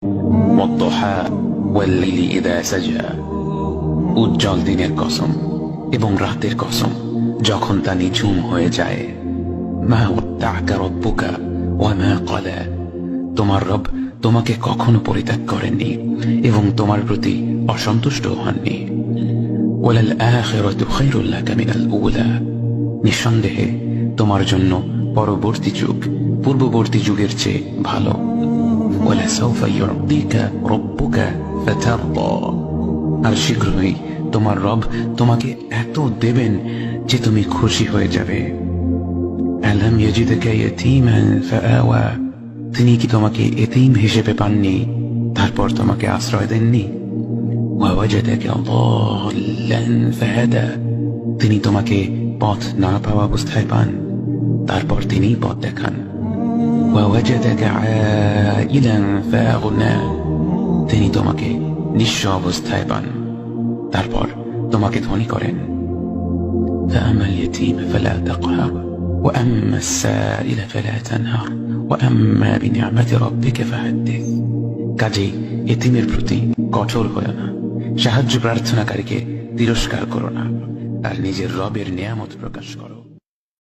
ওয়াদ-দুহা ওয়াল-লাইলি ইযা সাজা, উজ্জ্বল দিনের কসম এবং রাতের কসম যখন তা নিঝুম হয়ে যায়। মা ওয়াদ্দা'কা রাব্বুকা ওয়া মা ক্বালা, তোমার রব তোমাকে কখনো পরিত্যাগ করেননি এবং তোমার প্রতি অসন্তুষ্ট হননি। ওয়ালাল আখিরাতু খায়রুল লাকা মিনাল উলা, নিঃসন্দেহে তোমার জন্য পরবর্তী যুগ পূর্ববর্তী যুগের চেয়ে ভালো। ওয়ালাসাউফা ইউ'তিকা রাব্বুকা ফাতারদা, আর শীঘ্রই তোমার রব তোমাকে এত দেবেন যে তুমি খুশি হয়ে যাবে। আলাম ইয়াজিদকা ইয়াতীমান ফাআওয়া, তিনি কি তোমাকে এতিম হিসেবে পাননি তারপর তোমাকে আশ্রয় দেননি? ওয়াওয়াজাদাকা দাল্লান ফাহাদা, তিনি তোমাকে পথ না পাওয়া অবস্থায় পান তারপর তিনি পথ দেখান। ওয়াওয়াজাদাকা আইলান ফাআগনা, তিনি তোমাকে নিঃস্ব অবস্থায় পান তারপর তোমাকে ধনী করেন। فأما اليتيم فلا تقهر وأما السائل فلا تنهر وأما بنعمة ربك فحدث, কাজেই এতিমের প্রতি কঠোর হয়ো না, সাহায্য প্রার্থনাকারীকে তিরস্কার করো না, আর নিজের রবের নিয়ামত প্রকাশ করো।